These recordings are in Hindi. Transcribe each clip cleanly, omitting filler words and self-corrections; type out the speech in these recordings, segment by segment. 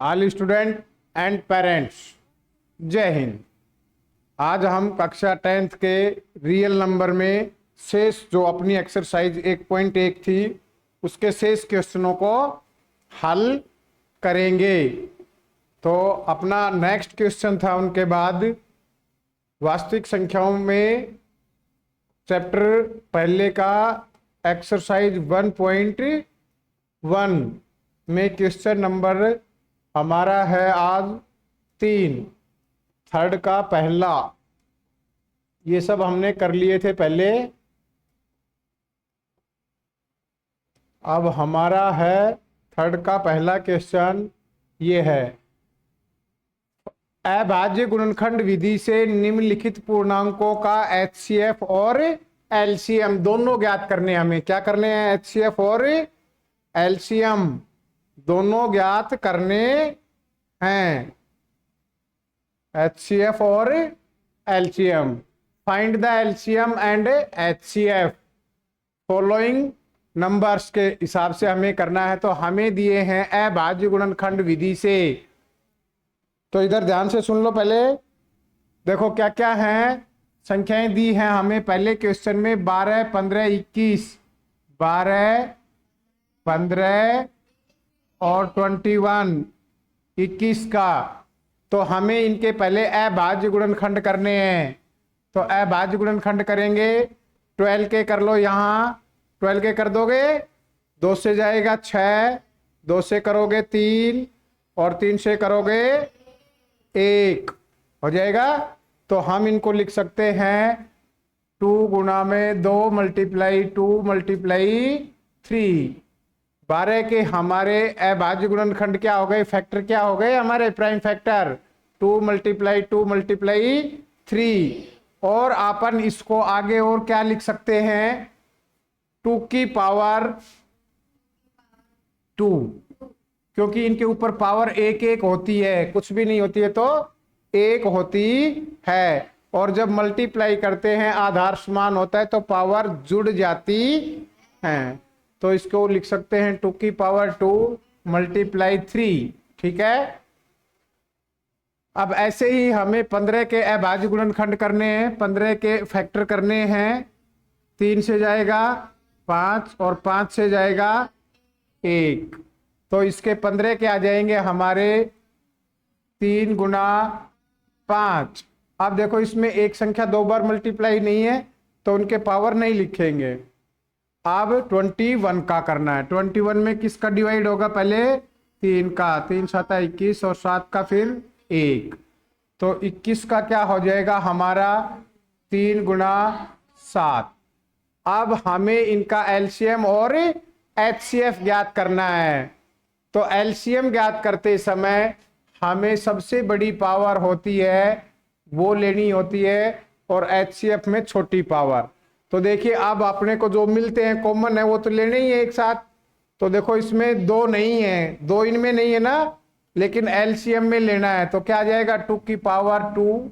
ऑल स्टूडेंट एंड पेरेंट्स, जय हिंद। आज हम कक्षा 10th के रियल नंबर में शेष जो अपनी एक्सरसाइज 1.1 थी उसके शेष क्वेश्चनों को हल करेंगे। तो अपना नेक्स्ट क्वेश्चन था उनके बाद वास्तविक संख्याओं में चैप्टर पहले का एक्सरसाइज 1.1 में क्वेश्चन नंबर हमारा है आज 3, थर्ड का पहला। ये सब हमने कर लिए थे पहले। अब हमारा है थर्ड का पहला क्वेश्चन, ये है अभाज्य गुणनखंड विधि से निम्नलिखित पूर्णांकों का एचसीएफ और एलसीएम दोनों ज्ञात करने। हमें क्या करने हैं? एचसीएफ और एलसीएम दोनों ज्ञात करने हैं। एचसीएफ और LCM, find the LCM and HCF following numbers के हिसाब से हमें करना है। तो हमें दिए हैं अभाज्य गुणनखंड विधि से। तो इधर ध्यान से सुन लो पहले। देखो क्या क्या है, संख्याएं दी हैं हमें पहले क्वेश्चन में 12, 15, 21, 12, 15 और 21, 21 का। तो हमें इनके पहले अभाज्य गुणनखंड करने हैं। तो अभाज्य गुणनखंड करेंगे। 12 के कर लो, यहाँ 12 के कर दोगे 2 से जाएगा 6, 2 से करोगे 3 और 3 से करोगे 1 हो जाएगा। तो हम इनको लिख सकते हैं 2 गुणा में 2 मल्टीप्लाई 2 मल्टीप्लाई 3। 12 के हमारे अभाज्य गुणनखंड क्या हो गए? फैक्टर क्या हो गए हमारे? Prime factor 2 multiply 2 multiply 3। और अपन इसको आगे और क्या लिख सकते हैं? 2 की पावर 2, क्योंकि इनके ऊपर पावर एक एक होती है, कुछ भी नहीं होती है तो एक होती है। और जब मल्टीप्लाई करते हैं आधार समान होता है तो पावर जुड़ जाती है। तो इसको लिख सकते हैं 2 की पावर 2 मल्टीप्लाई 3। ठीक है। अब ऐसे ही हमें 15 के अभाज्य गुणनखंड करने हैं, 15 के फैक्टर करने हैं। 3 से जाएगा 5 और 5 से जाएगा 1। तो इसके 15 के आ जाएंगे हमारे 3 गुना 5। अब देखो इसमें एक संख्या 2 बार मल्टीप्लाई नहीं है तो उनके पावर नहीं लिखेंगे। अब 21 का करना है। 21 में किसका डिवाइड होगा? पहले 3 का, 3 7 21 और 7 का फिर 1। तो 21 का क्या हो जाएगा हमारा? 3 गुना 7। अब हमें इनका एलसीएम और एचसीएफ ज्ञात करना है। तो एलसीएम ज्ञात करते समय हमें सबसे बड़ी पावर होती है वो लेनी होती है और एचसीएफ में छोटी पावर। तो देखिए अब अपने को जो मिलते हैं कॉमन है वो तो लेने ही है एक साथ। तो देखो इसमें 2 नहीं है, 2 इनमें नहीं है ना, लेकिन एलसीएम में लेना है। तो क्या आ जाएगा? 2 की पावर 2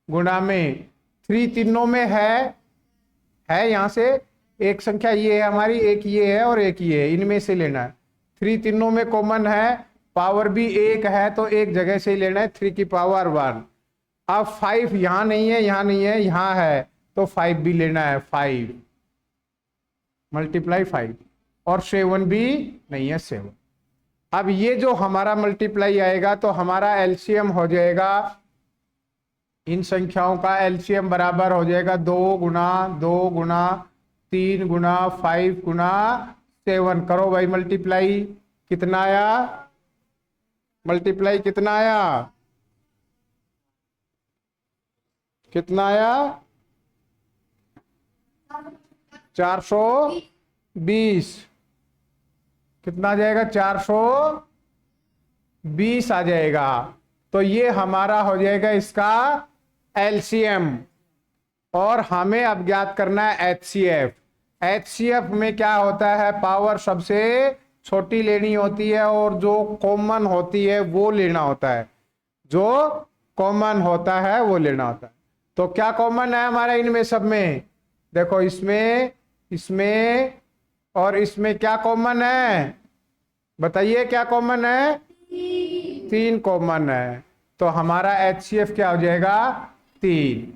गुणा में 3 तीनों में है यहाँ से एक संख्या ये है हमारी, एक ये है और एक ये है, इनमें से लेना है। 3 तीनों में कॉमन है, पावर भी एक है तो एक जगह से ही लेना है, 3 की पावर 1। अब 5 यहां नहीं है, यहां नहीं है, यहां है तो 5 भी लेना है, 5 मल्टीप्लाई 5। और 7 भी नहीं है, 7। अब ये जो हमारा मल्टीप्लाई आएगा तो हमारा एलसीएम हो जाएगा, इन संख्याओं का एलसीएम बराबर हो जाएगा 2 गुना 2 गुना 3 गुना 5 गुना 7। करो भाई मल्टीप्लाई, कितना आया? मल्टीप्लाई कितना आया? कितना आया? 420। कितना आ जाएगा? 420 आ जाएगा। तो ये हमारा हो जाएगा इसका एलसीएम। और हमें अब ज्ञात करना है एचसीएफ। एचसीएफ में क्या होता है? पावर सबसे छोटी लेनी होती है और जो कॉमन होती है वो लेना होता है, जो कॉमन होता है वो लेना होता है। तो क्या कॉमन है हमारा इनमें सब में? देखो इसमें, इसमें और इसमें क्या कॉमन है? बताइए क्या कॉमन है? 3 कॉमन है, तो हमारा HCF क्या हो जाएगा 3,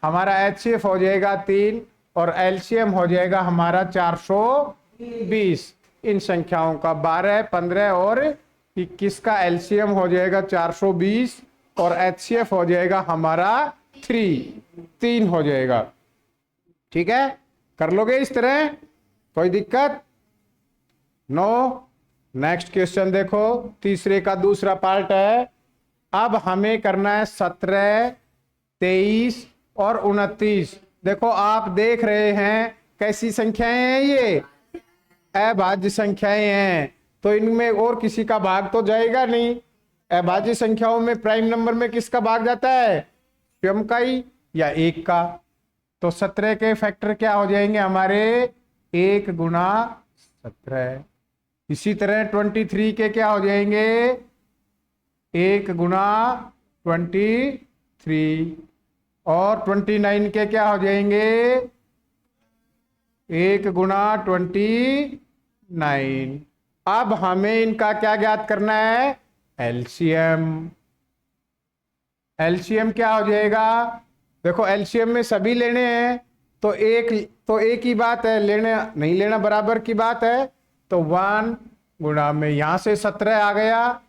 हमारा HCF हो जाएगा 3 और LCM हो जाएगा हमारा 420। इन संख्याओं का 12, 15 और 21 का LCM हो जाएगा 420 और HCF हो जाएगा हमारा 3 हो जाएगा। ठीक है, कर लोगे इस तरह, कोई दिक्कत? नो। नेक्स्ट क्वेश्चन देखो, तीसरे का दूसरा पार्ट है। अब हमें करना है 17, 23 और 29। देखो आप देख रहे हैं कैसी संख्याएं हैं, ये अभाज्य संख्याएं हैं, तो इनमें और किसी का भाग तो जाएगा नहीं। अभाज्य संख्याओं में प्राइम नंबर में किसका भाग जाता है? स्वयं का ही या 1 का। तो 17 के फैक्टर क्या हो जाएंगे हमारे? 1 गुना 17। इसी तरह 23 के क्या हो जाएंगे? 1 गुना 23। और 29 के क्या हो जाएंगे? 1 गुना 29। अब हमें इनका क्या ज्ञात करना है? एलसीएम। एलसीएम क्या हो जाएगा? देखो एलसीएम में सभी लेने हैं, तो एक ही बात है, लेने नहीं लेना बराबर की बात है। तो 1 गुना में यहां से 17 आ गया,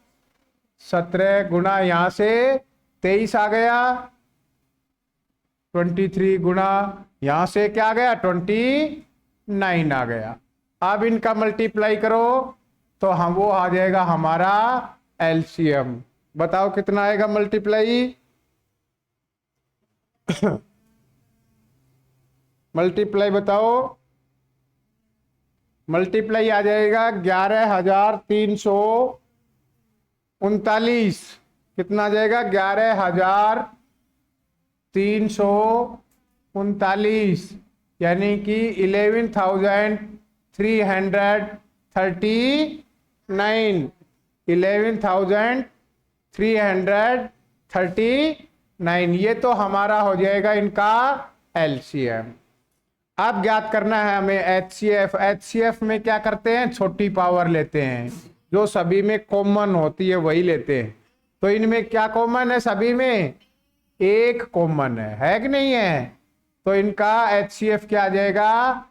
17 गुना यहां से 23 आ गया, 23 गुना यहां से क्या आ गया? 29 आ गया। अब इनका मल्टीप्लाई करो तो हम वो आ जाएगा हमारा एलसीएम। बताओ कितना आएगा मल्टीप्लाई? मल्टीप्लाई बताओ। मल्टीप्लाई आ जाएगा 11,339। कितना आ जाएगा? 11,339, यानी कि 11,339। 11,339, ये तो हमारा हो जाएगा इनका एलसीएम। अब ज्ञात करना है हमें एचसीएफ। एचसीएफ में क्या करते हैं? छोटी पावर लेते हैं, जो सभी में कॉमन होती है वही लेते हैं। तो इनमें क्या कॉमन है? सभी में 1 कॉमन है कि नहीं है? तो इनका एचसीएफ क्या आ जाएगा?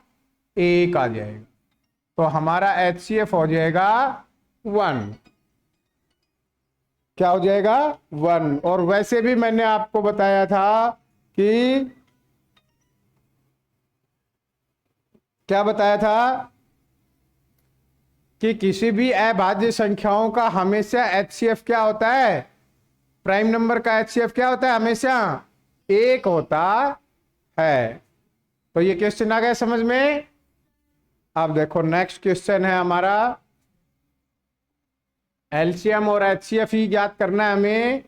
1 आ जाएगा। तो हमारा एचसीएफ हो जाएगा 1। क्या हो जाएगा? 1। और वैसे भी मैंने आपको बताया था कि क्या बताया था कि किसी भी अभाज्य संख्याओं का हमेशा एचसीएफ क्या होता है? प्राइम नंबर का एचसीएफ क्या होता है? हमेशा 1 होता है। तो ये क्वेश्चन आ गया समझ में। अब देखो नेक्स्ट क्वेश्चन है हमारा, एलसीएम और एचसीएफ ही ज्ञात करना है हमें।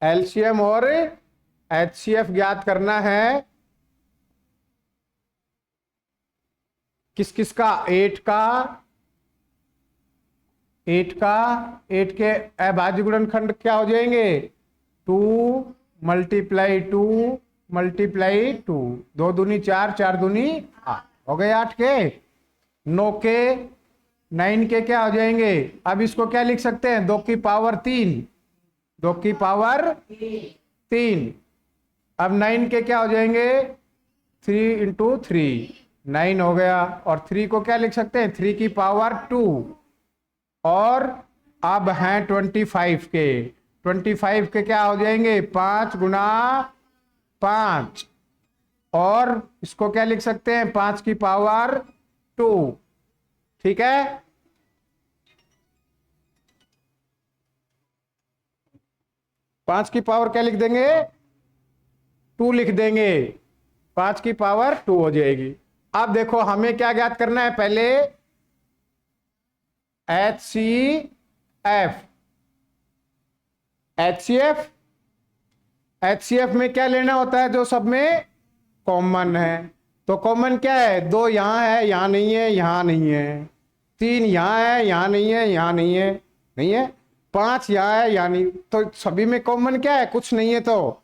एलसीएम और एचसीएफ ज्ञात करना है किस किस का? 8 का, 8 का, 8 के अभाज्य गुणनखंड क्या हो जाएंगे? 2 मल्टीप्लाई 2 मल्टीप्लाई 2, 2 दूनी 4, 4 दूनी 8 हो गए 8 के। 9 के, 9 के क्या हो जाएंगे? अब इसको क्या लिख सकते हैं? 2 की पावर 3, 2 की पावर 3। अब 9 के क्या हो जाएंगे? 3 इंटू 3, 9 हो गया। और 3 को क्या लिख सकते हैं? 3 की पावर 2। और अब हैं 25 के, 25 के क्या हो जाएंगे? 5 गुना 5। और इसको क्या लिख सकते हैं? 5 की पावर 2। ठीक है, पांच की पावर क्या लिख देंगे? 2 लिख देंगे, 5 की पावर 2 हो जाएगी। अब देखो हमें क्या ज्ञात करना है? पहले HCF। HCF, HCF में क्या लेना होता है? जो सब में कॉमन है। तो कॉमन क्या है? 2 यहां है, यहां नहीं है, यहां नहीं है। 3 यहां है, यहां नहीं है, यहां नहीं है, नहीं है। 5 यहां है, यहां नहीं। तो सभी में कॉमन क्या है? कुछ नहीं है, तो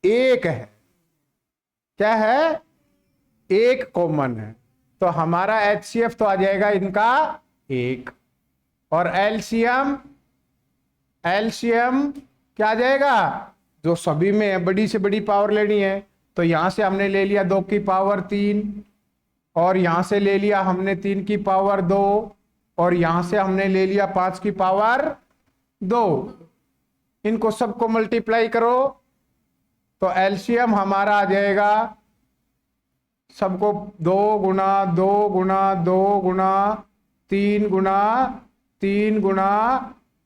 1 है। क्या है? 1 कॉमन है। तो हमारा HCF तो आ जाएगा इनका 1। और LCM एलसीएम क्या आ जाएगा, जो सभी में है, बड़ी से बड़ी पावर लेनी है तो यहां से हमने ले लिया 2 की पावर 3, और यहां से ले लिया हमने 3 की पावर 2, और यहां से हमने ले लिया 5 की पावर 2। इनको सबको मल्टीप्लाई करो तो एलसीएम हमारा आ जाएगा, सबको 2 गुना 2 गुना 2 गुना 3 गुना 3 गुना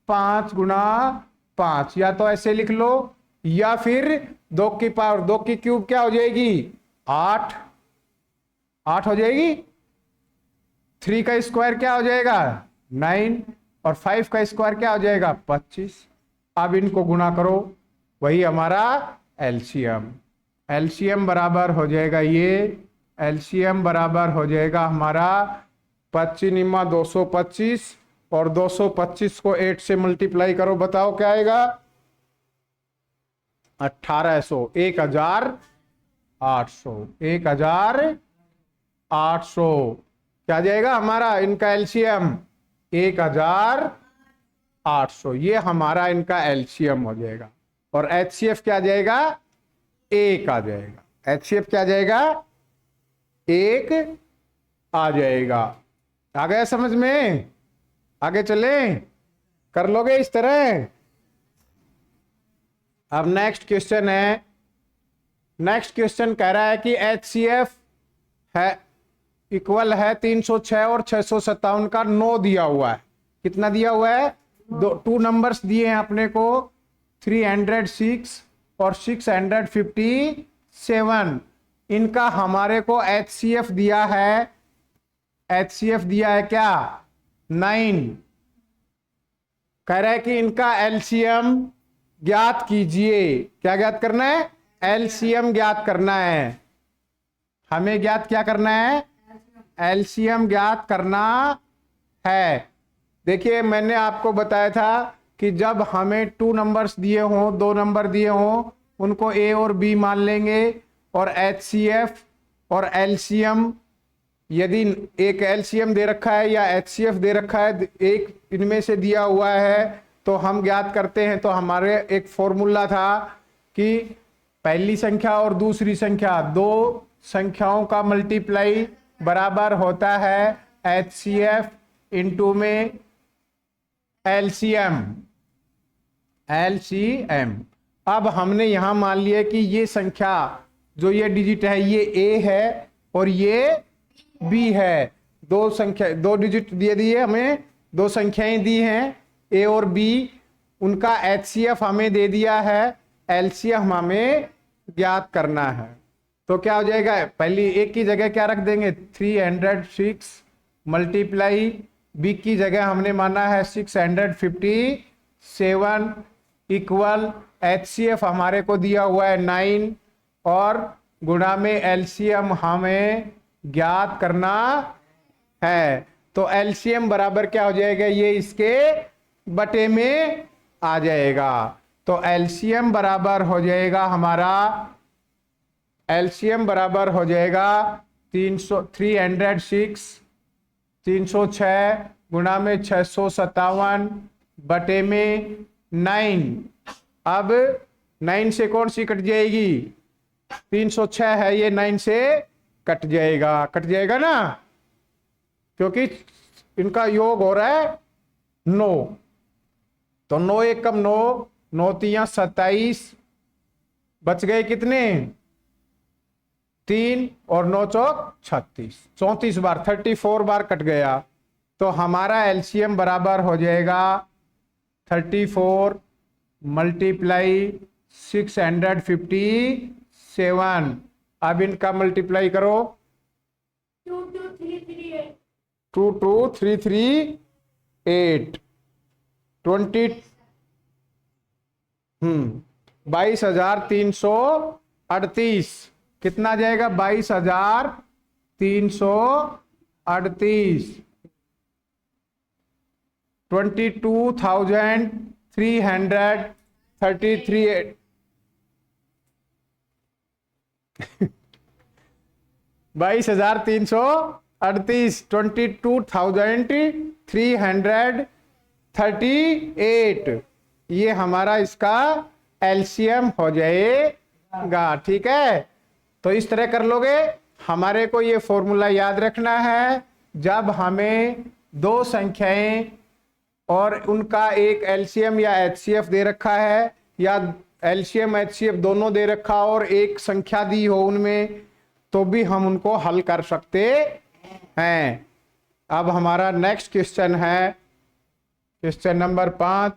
5 गुना 5, या तो ऐसे लिख लो, या फिर 2 की पावर 2 की क्यूब क्या हो जाएगी 8, 8 हो जाएगी। 3 का स्क्वायर क्या हो जाएगा 9, और 5 का स्क्वायर क्या हो जाएगा 25। अब इनको गुणा करो, वही हमारा एलसीएम। एलसीएम बराबर हो जाएगा ये, एलसीएम बराबर हो जाएगा हमारा 25 225, और 225 को 8 से मल्टीप्लाई करो, बताओ क्या आएगा 1800, 1800, 1800 क्या जाएगा हमारा इनका एलसीएम 1800, ये हमारा इनका एलसीएम हो जाएगा। और एचसीएफ क्या जाएगा 1 आ जाएगा, एचसीएफ क्या जाएगा 1 आ जाएगा। आ गया समझ में, आगे चले, कर लोगे इस तरह। अब नेक्स्ट क्वेश्चन है, नेक्स्ट क्वेश्चन कह रहा है कि एचसीएफ है इक्वल है 306 और 657 का 9 दिया हुआ है। कितना दिया हुआ है, 2 नंबर्स दिए हैं अपने को, 306 और 657। इनका हमारे को एचसीएफ दिया है, एचसीएफ दिया है क्या 9। कह रहा है कि इनका एलसीएम ज्ञात कीजिए। क्या ज्ञात करना है, एलसीएम ज्ञात करना है। हमें ज्ञात क्या करना है, एलसीएम ज्ञात करना है। देखिए मैंने आपको बताया था कि जब हमें 2 नंबर्स दिए हों, 2 नंबर दिए हों, उनको ए और बी मान लेंगे, और एचसीएफ और एलसीएम, यदि एक एलसीएम दे रखा है या एचसीएफ दे रखा है, एक इनमें से दिया हुआ है, तो हम ज्ञात करते हैं। तो हमारे एक फॉर्मूला था कि पहली संख्या और दूसरी संख्या, 2 संख्याओं का मल्टीप्लाई बराबर होता है एचसीएफ इंटू में एलसीएम, एलसीएम। अब हमने यहां मान लिया कि ये संख्या जो ये डिजिट है ये ए है और ये बी है। 2 संख्या, 2 डिजिट दे दिए हमें, 2 संख्याएं दी हैं ए और बी, उनका एचसीएफ हमें दे दिया है, एलसीएम हमें ज्ञात करना है। तो क्या हो जाएगा, पहली एक की जगह क्या रख देंगे 306 मल्टीप्लाई बी की जगह हमने माना है 657 इक्वल एचसीएफ हमारे को दिया हुआ है 9, और गुणा में एलसीएम हमें ज्ञात करना है। तो एलसीएम बराबर क्या हो जाएगा, ये इसके बटे में आ जाएगा। तो एलसीएम बराबर हो जाएगा हमारा, एलसीएम बराबर हो जाएगा 306 गुणा में 657 बटे में 9। अब 9 से कौन सी कट जाएगी, 306 है, ये 9 से कट जाएगा, कट जाएगा ना, क्योंकि इनका योग हो रहा है 9। तो 9 एकम 9, 9 तियां 27, बच गए कितने 3, और 9 चौक 36, 34 बार, 34 बार कट गया। तो हमारा एलसीएम बराबर हो जाएगा 34 मल्टीप्लाई 657। अब इनका मल्टीप्लाई करो, 22338 20 22,338 कितना जाएगा 22,338 22,333 22,338 22,338। ये हमारा इसका एलसीएम हो जाएगा। ठीक है, तो इस तरह कर लोगे। हमारे को ये फॉर्मूला याद रखना है, जब हमें दो संख्याएं और उनका एक एलसीएम या एचसीएफ दे रखा है, या एलसीएम एचसीएफ दोनों दे रखा और एक संख्या दी हो उनमें, तो भी हम उनको हल कर सकते हैं। अब हमारा नेक्स्ट क्वेश्चन है क्वेश्चन नंबर 5।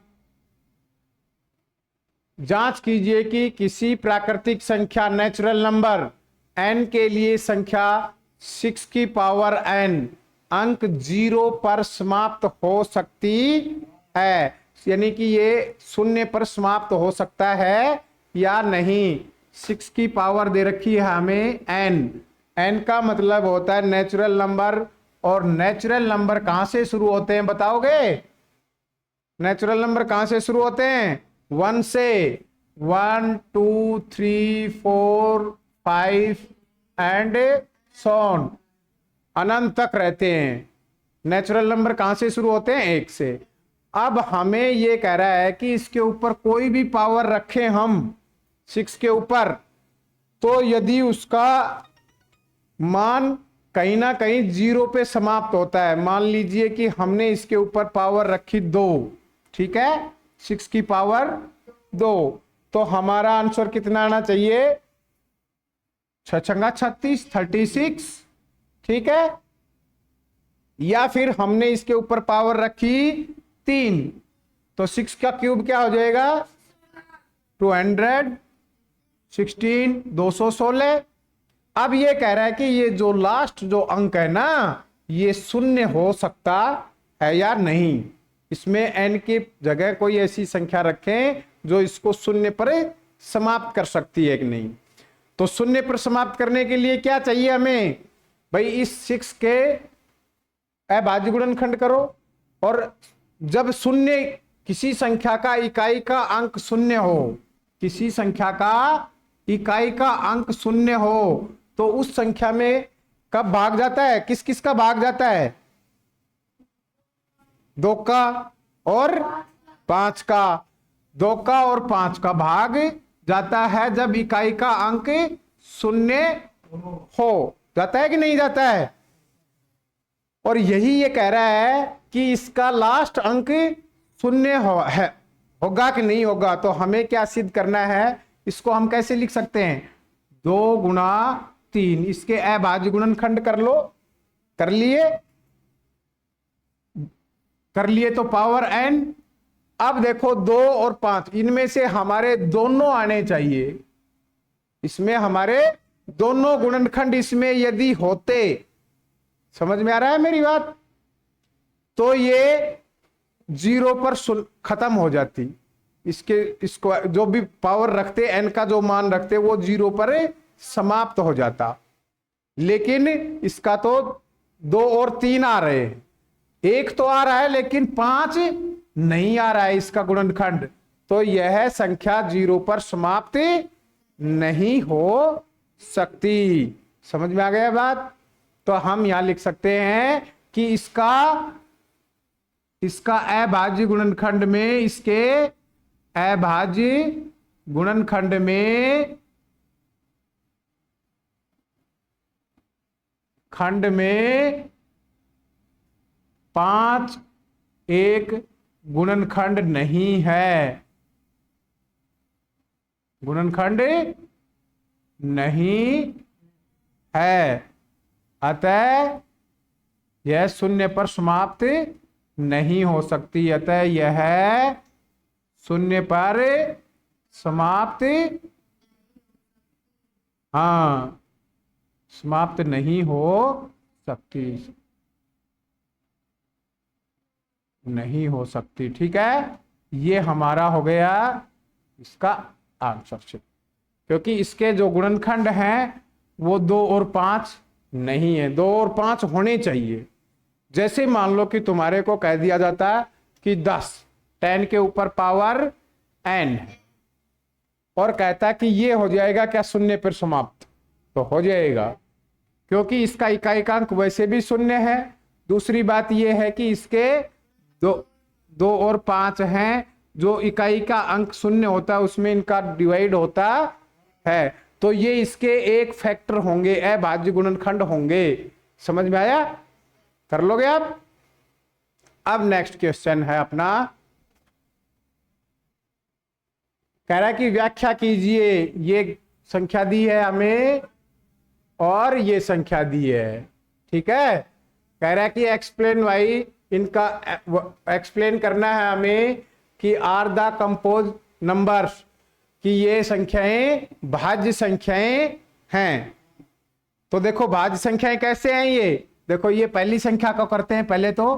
जांच कीजिए कि किसी प्राकृतिक संख्या नेचुरल नंबर n के लिए संख्या 6 की पावर n अंक 0 पर समाप्त हो सकती है, यानी कि ये शून्य पर समाप्त हो सकता है या नहीं। 6 की पावर दे रखी है हमें n का मतलब होता है नेचुरल नंबर, और नेचुरल नंबर कहां से शुरू होते हैं बताओगे? नेचुरल नंबर कहां से शुरू होते हैं? 1 से। 1 2 3 4 5 एंड सो ऑन, अनंत तक रहते हैं। नेचुरल नंबर कहां से शुरू होते हैं? 1 से। अब हमें ये कह रहा है कि इसके ऊपर कोई भी पावर रखें हम 6 के ऊपर, तो यदि उसका मान कहीं ना कहीं 0 पे समाप्त होता है। मान लीजिए कि हमने इसके ऊपर पावर रखी 2, ठीक है, 6 की पावर 2, तो हमारा आंसर कितना आना चाहिए? 6 छंगा 36, 36, ठीक है। या फिर हमने इसके ऊपर पावर रखी 3, तो 6 का क्यूब क्या हो जाएगा? 216, 216। अब ये कह रहा है कि ये जो लास्ट जो अंक है ना, ये शून्य हो सकता है या नहीं। इसमें n की जगह कोई ऐसी संख्या रखें जो इसको शून्य पर समाप्त कर सकती है कि नहीं। तो शून्य पर समाप्त करने के लिए क्या चाहिए हमें? भाई इस 6 के अभाज्य गुणनखंड करो, और जब शून्य, किसी संख्या का इकाई का अंक शून्य हो, किसी संख्या का इकाई का अंक शून्य हो, तो उस संख्या में कब भाग जाता है? किस किस का भाग जाता है? 2 का और 5 का। 2 का और 5 का भाग जाता है जब इकाई का अंक शून्य हो। जाता है कि नहीं जाता है? और यही ये कह रहा है कि इसका लास्ट अंक शून्य होगा कि नहीं होगा। तो हमें क्या सिद्ध करना है? इसको हम कैसे लिख सकते हैं? 2 गुणा 3, इसके अभाज्य गुणनखंड कर लो। कर लिए? कर लिए तो पावर n। अब देखो 2 और 5, इनमें से हमारे दोनों आने चाहिए। इसमें हमारे दोनों गुणनखंड इसमें यदि होते, समझ में आ रहा है मेरी बात? तो ये 0 पर खत्म हो जाती। इसको जो भी पावर रखते, n का जो मान रखते, वो 0 पर समाप्त हो जाता। लेकिन इसका तो 2 और 3 आ रहे हैं, 1 तो आ रहा है लेकिन 5 नहीं आ रहा है इसका गुणनखंड। तो यह संख्या 0 पर समाप्त नहीं हो सकती। समझ में आ गया बात? तो हम यहां लिख सकते हैं कि इसका अभाज्य गुणनखंड में, इसके अभाज्य गुणनखंड में खंड में 5 एक गुणनखंड नहीं है। गुणनखंड नहीं है, अतः यह शून्य पर समाप्त नहीं हो सकती। अतः यह शून्य पर समाप्त, हाँ, समाप्त नहीं हो सकती, नहीं हो सकती। ठीक है, ये हमारा हो गया इसका आंसर। क्योंकि इसके जो गुणनखंड हैं वो 2 और 5 नहीं है, 2 और 5 होने चाहिए। जैसे मान लो कि तुम्हारे को कह दिया जाता है कि 10 के ऊपर पावर n है, और कहता है कि ये हो जाएगा क्या शून्य पर समाप्त? तो हो जाएगा, क्योंकि इसका इकाई का अंक वैसे भी शून्य है। दूसरी बात यह है कि इसके 2 और 5 हैं, जो इकाई का अंक शून्य होता है उसमें इनका डिवाइड होता है, तो ये इसके एक फैक्टर होंगे, अभाज्य गुणनखंड होंगे। समझ में आया? कर लोगे आप? अब नेक्स्ट क्वेश्चन है अपना, कह रहा है कि व्याख्या कीजिए, ये संख्या दी है हमें और ये संख्या दी है, ठीक है। कह रहा है कि एक्सप्लेन वाई, इनका एक्सप्लेन करना है हमें कि आर द कंपोज नंबर्स, कि ये संख्याएं भाज्य संख्याएं हैं। तो देखो भाज्य संख्याएं कैसे हैं, ये देखो, ये पहली संख्या को करते हैं पहले। तो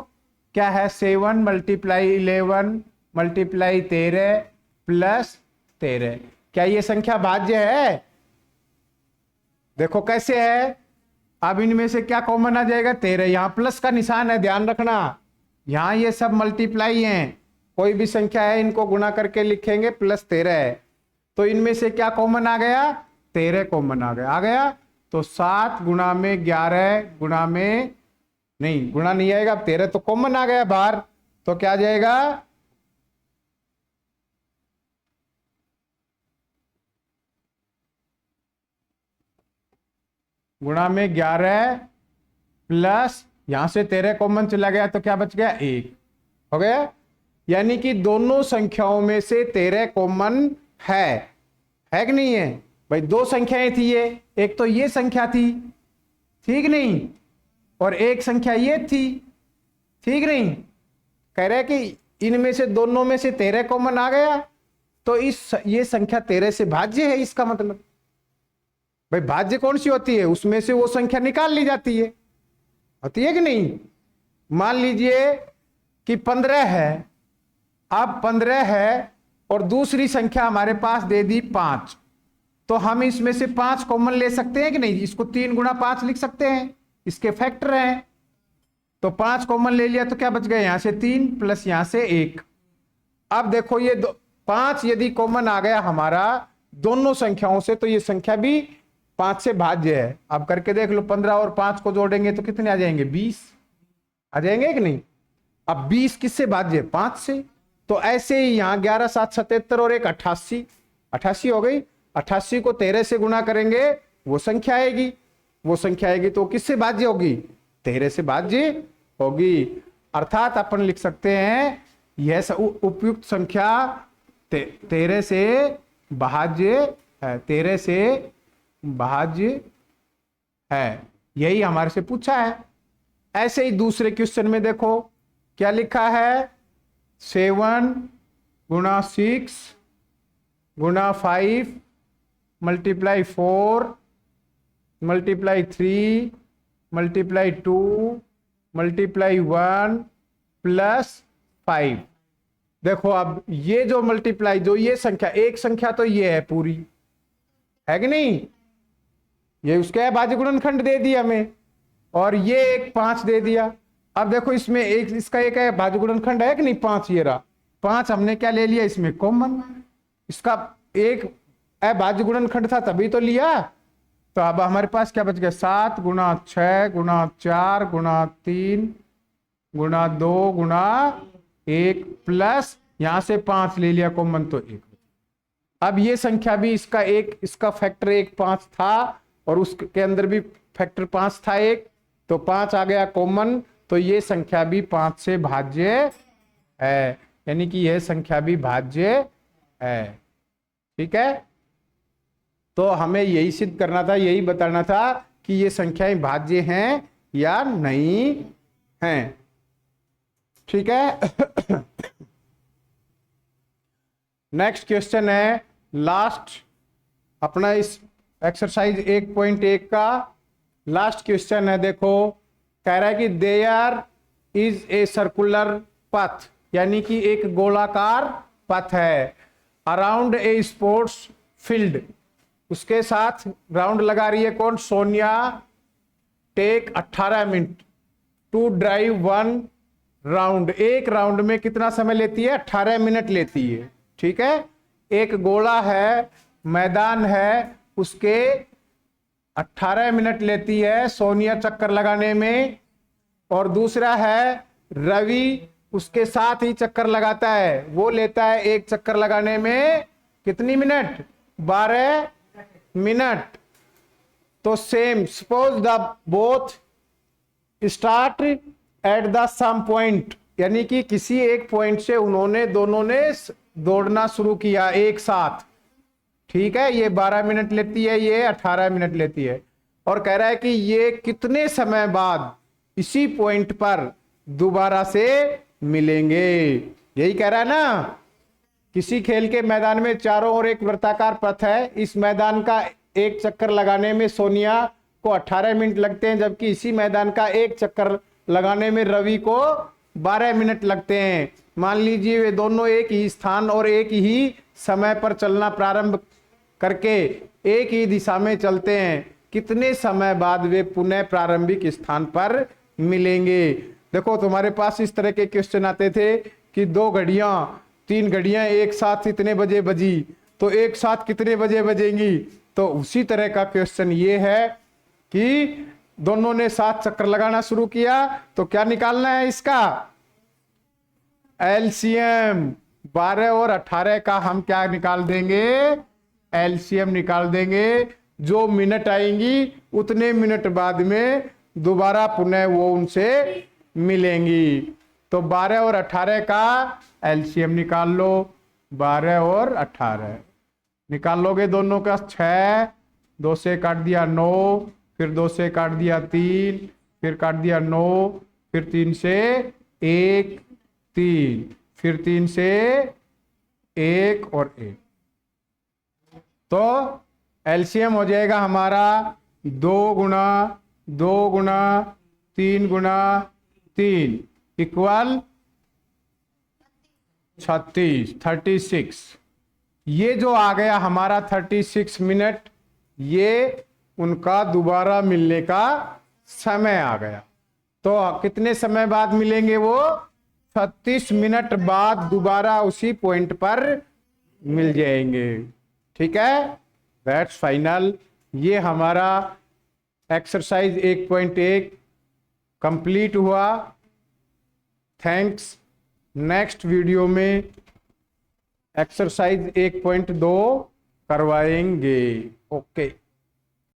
क्या है, 7 मल्टीप्लाई 11 मल्टीप्लाई 13 प्लस 13, क्या ये संख्या भाज्य है? देखो कैसे है, अब इनमें से क्या कॉमन आ जाएगा, 13। यहां प्लस का निशान है, ध्यान रखना, यहां ये सब मल्टीप्लाई हैं, कोई भी संख्या है इनको गुणा करके लिखेंगे प्लस 13 है, तो इनमें से क्या कॉमन आ गया, 13 कॉमन आ गया। तो 7 गुणा में 11 गुणा में, नहीं गुणा नहीं आएगा, अब 13 तो कॉमन आ गया बाहर, तो क्या आ जाएगा, गुणा में 11 प्लस यहां से 13 कॉमन चला गया, तो क्या बच गया, 1 हो गया। यानी कि दोनों संख्याओं में से 13 कॉमन है कि नहीं है भाई? दो संख्याएं थी, ये एक तो ये संख्या थी, ठीक नहीं, और एक संख्या ये थी, ठीक नहीं। कह रहे कि इनमें से दोनों में से 13 कॉमन आ गया, तो ये संख्या 13 से भाज्य है। इसका मतलब भाई भाज्य कौन सी होती है, उसमें से वो संख्या निकाल ली जाती है, होती है कि नहीं। मान लीजिए कि 15 है, अब 15 है और दूसरी संख्या हमारे पास दे दी 5, तो हम इसमें से 5 कॉमन ले सकते हैं कि नहीं, इसको 3 गुणा 5 लिख सकते हैं, इसके फैक्टर हैं। तो 5 कॉमन ले लिया तो क्या बच गया, यहां से 3 प्लस यहां से 1। अब देखो ये 5 यदि कॉमन आ गया हमारा दोनों संख्याओं से, तो ये संख्या भी 5 से भाज्य है। अब करके देख लो, 15 और 5 को जोड़ेंगे तो कितने आ जाएंगे, 20 आ जाएंगे कि नहीं। अब 20 किससे भाज्य, 5 से। तो ऐसे ही यहाँ 11 7 77 और 1 88, 88 हो गई। 88 को 13 से गुणा करेंगे, वो संख्या आएगी, वो संख्या आएगी तो किससे भाज्य होगी, 13 से भाज्य होगी। अर्थात अपन लिख सकते हैं यह उपयुक्त संख्या 13 से भाज्य है, 13 से भाज्य है, यही हमारे से पूछा है। ऐसे ही दूसरे क्वेश्चन में देखो क्या लिखा है, 7 गुणा 6 गुणा 5 multiply 4 multiply 3 multiply 2 multiply 1 plus 5। देखो अब ये जो मल्टीप्लाई, जो ये संख्या, एक संख्या तो ये है पूरी, है कि नहीं, ये उसका भाज्य गुणनखंड दे दिया हमें, और ये एक 5 दे दिया। अब देखो इसमें एक, इसका एक है भाज्य गुणनखंड है कि नहीं, 5, ये रहा 5, हमने क्या ले लिया इसमें कॉमन, इसका एक अभाज्य गुणनखंड था तभी तो लिया। तो अब हमारे पास क्या बच गया, 7 गुणा 6 गुणा 4 गुणा 3 गुणा 2 गुणा 1 प्लस यहां से 5 ले लिया कॉमन, तो 1। अब ये संख्या भी इसका एक, इसका फैक्टर 1 5 था, और उसके अंदर भी फैक्टर 5 था एक, तो 5 आ गया कॉमन, तो ये संख्या भी 5 से भाज्य है, यानी कि यह संख्या भी भाज्य है, ठीक है। तो हमें यही सिद्ध करना था, यही बताना था कि ये संख्याएं भाज्य हैं या नहीं हैं, ठीक है। नेक्स्ट क्वेश्चन है लास्ट अपना इस एक्सरसाइज 1.1 का लास्ट क्वेश्चन है। देखो कह रहा है कि देयर इज ए सर्कुलर पथ, यानी कि एक गोलाकार पथ है, अराउंड ए स्पोर्ट्स फील्ड, उसके साथ राउंड लगा रही है कौन, Sonia. Take 18 minute to drive 1 round, एक राउंड में कितना समय लेती है, 18 मिनट लेती है, ठीक है। एक गोला है, मैदान है, उसके 18 मिनट लेती है सोनिया चक्कर लगाने में। और दूसरा है रवि उसके साथ ही चक्कर लगाता है, वो लेता है एक चक्कर लगाने में कितनी मिनट? 12 मिनट। तो same, suppose the both start at the same point, यानी कि किसी एक पॉइंट से उन्होंने दोनों ने दौड़ना शुरू किया एक साथ, ठीक है। ये 12 मिनट लेती है, ये 18 मिनट लेती है, और कह रहा है कि ये कितने समय बाद इसी पॉइंट पर दोबारा से मिलेंगे। यही कह रहा है ना। किसी खेल के मैदान में चारों ओर एक वृत्ताकार पथ है, इस मैदान का एक चक्कर लगाने में सोनिया को 18 मिनट लगते हैं, जबकि इसी मैदान का एक चक्कर लगाने में रवि को 12 मिनट लगते हैं। मान लीजिए वे दोनों एक ही स्थान और एक ही समय पर चलना प्रारंभ करके एक ही दिशा में चलते हैं, कितने समय बाद वे पुनः प्रारंभिक स्थान पर मिलेंगे। देखो तुम्हारे पास इस तरह के क्वेश्चन आते थे कि 2 घड़ियां 3 घड़ियां एक साथ इतने बजे बजी, तो एक साथ कितने बजे बजेंगी। तो उसी तरह का क्वेश्चन ये है कि दोनों ने साथ चक्कर लगाना शुरू किया, तो क्या निकालना है इसका? एलसीएम। 12 और 18 का हम क्या निकाल देंगे? एलसीएम निकाल देंगे। जो मिनट आएंगी उतने मिनट बाद में दोबारा पुनः वो उनसे मिलेंगी। तो 12 और 18 का एलसीएम निकाल लो। 12 और 18 निकाल लोगे दोनों का। 6, 2 से काट दिया 9, फिर 2 से काट दिया 3, फिर काट दिया 9, फिर 3 से 1 3, फिर 3 से 1 और 1। तो एलसीएम हो जाएगा हमारा 2 गुना 2 गुना 3 गुना 3 इक्वल 36। ये जो आ गया हमारा 36 मिनट, ये उनका दोबारा मिलने का समय आ गया। तो कितने समय बाद मिलेंगे वो? 36 मिनट बाद दोबारा उसी पॉइंट पर मिल जाएंगे। ठीक है, दैट्स फाइनल। ये हमारा एक्सरसाइज 1.1 कंप्लीट हुआ। थैंक्स। नेक्स्ट वीडियो में एक्सरसाइज 1.2 करवाएंगे। ओके।